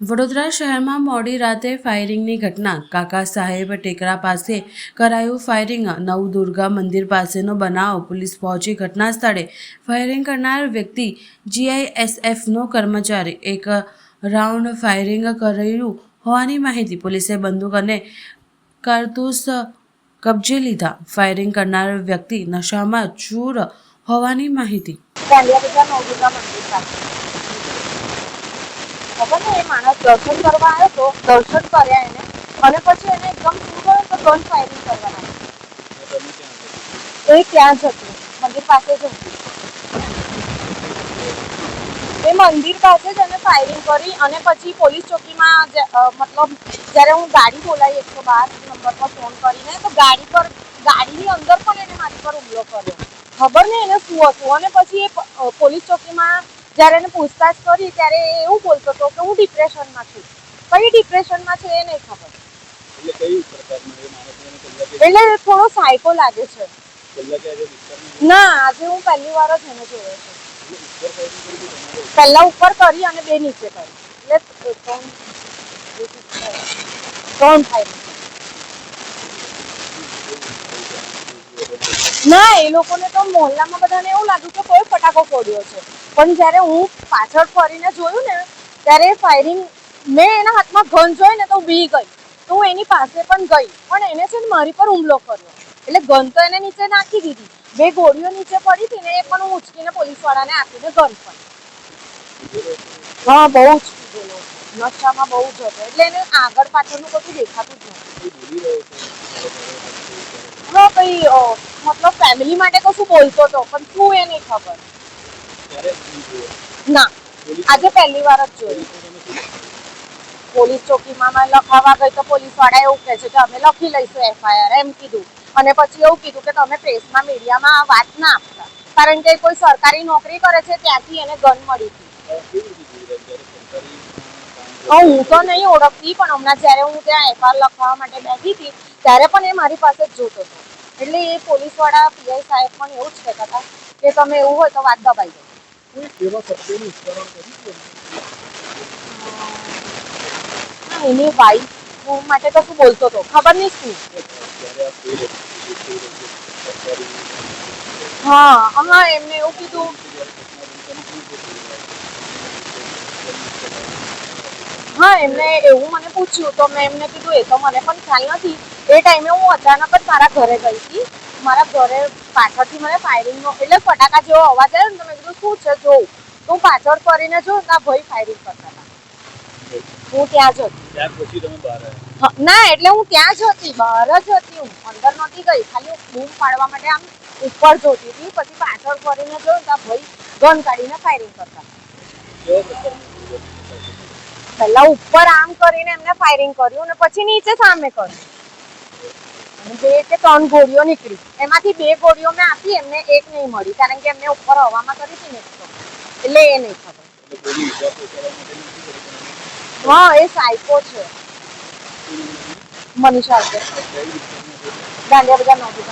વડોદરા શહેરમાં મોડી રાતે ફાયરિંગની ઘટના કાકા સાહેબ ટેકરા પાસે કરાયું ફાયરિંગ નવદુર્ગા મંદિર પાસેનો બનાવ પોલીસ પહોંચી ઘટના સ્થળે ફાયરિંગ કરનાર વ્યક્તિ GISFનો કર્મચારી એક રાઉન્ડ ફાયરિંગ કર્યું હોવાની માહિતી પોલીસે બંદૂક અને કારતૂસ કબજે લીધા ફાયરિંગ કરનાર વ્યક્તિ નશામાં ચૂર હોવાની માહિતી ખબર ને એ માણસ દર્શન કરવા આવ્યો તો દર્શન કર્યા એને અને પછી એને એકદમ શું ગયો તો ગન ફાયરિંગ કરવા લાગ્યો. એ ત્યાં જ હતું, મંદિર પાસે જ હતું. એ મંદિર પાસે જ એને ફાયરિંગ કરી અને પછી પોલીસ ચોકીમાં મતલબ જ્યારે હું ગાડી બોલાવી 112 નંબર પર ફોન કરીને તો ગાડીની અંદર પણ એને મારી પર હુમલો કર્યો. ખબર ને એને શું હતું. અને પછી એ પોલીસ ચોકીમાં જ્યારે એને પૂછતાછ કરી ત્યારે એવું બોલતો હતો કે હું ડિપ્રેશનમાં છું. કઈ ડિપ્રેશનમાં છે એ નહીં ખબર. એટલે થોડો સાયકો લાગે છે. ના, આજે હું પહેલી વાર જ એને જોયો છે. પહેલા ઉપર કરી અને બે નીચે કરી એટલે ત્રણ થાય. ના, એ લોકોને તો મોહલ્લામાં બધાને એવું લાગ્યું કે કોઈ ફટાકો ફોડ્યો છે. પણ જ્યારે હું પાછળ ફરીને જોયું ને ત્યારે ફાયરિંગ મેં એના હાથમાં ગન જોઈ ને તો બી ગઈ. તો હું એની પાસે પણ ગઈ પણ એને છે ને મારી પર હુમલો કર્યો. એટલે ગન તો એને નીચે નાખી દીધી. બે ગોળીઓ નીચે પડી હતી ને એ પણ હું ઉચકીને પોલીસવાળાને આપીને ગન પણ. હા, બહુ જ પીધેલો. નશામાં બહુ જ હતો એટલે એને આગળ પાછળનું કશું દેખાતું જ નથી. હા, કઈ મતલબ ફેમિલી માટે કશું બોલતો હતો પણ શું એ નહીં ખબર. ના, આજે પહેલી વાર જ જોયું. પોલીસ ચોકીમાં લખાવા ગઈ તો પોલીસવાળા એવું કહે છે કે અમે લખી લઈશું FIR એમ કીધું. અને પછી એવું કીધું કે તમે પ્રેસમાં મીડિયામાં વાત ના આપતા કારણ કે કોઈ સરકારી નોકરી કરે છે ત્યાંથી એને ગન મળી હતી. હું તો નહીં ઓળખતી પણ હમણાં જ્યારે હું ત્યાં FIR લખવા માટે બેઠી હતી ત્યારે પણ એ મારી પાસે જ જોતો હતો. એટલે એ પોલીસવાળા PI સાહેબ પણ એવું જ કહેતા હતા કે તમે એવું હોય તો વાત દબાઈ દો. એની વાઈફ માટે તો શું બોલતો હતો ખબર નહીં શું. હા, એમને એવું કીધું. હા, એમને એવું મને પૂછ્યું તો મેં એમને કીધું એ તો મને પણ ખ્યાલ નથી. એ ટાઈમે હું અચાનક જ મારા ઘરે ગઈ હતી. મારા ઘરે પાછળથી મને ફાયરિંગનો એટલે ફટાકા જેવો અવાજ આવ્યો ને તો મેં કીધું શું છે જોઉં. તો હું પાછળ ફરીને જોઉં તો આ ભાઈ ફાયરિંગ કરતા હતા. હું ત્યાં જ હતી. ના, એટલે હું ત્યાં જ હતી, બહાર જ હતી. હું અંદર નહોતી ગઈ, ખાલી બૂમ પાડવા માટે આમ ઉપર જોતી હતી. પછી પાછળ ફરીને જોયું તો આ ભાઈ ગન કાઢીને ફાયરિંગ કરતા હતા. પહેલા ઉપર આમ કરીને એમને ફાયરિંગ કર્યું અને પછી નીચે સામે કર્યું. બે કે ત્રણ ગોળીઓ નીકળી. એમાંથી બે ગોળીઓ મેં આપી એમને, એક નહીં મળી કારણ કે એમને ઉપર હવામાં કરી હતી ને એટલે એ નહીં ખબર. હા, એ સાયકો છે. મનીષા દાંડિયા બજાર નવદુર્ગા મંદિર.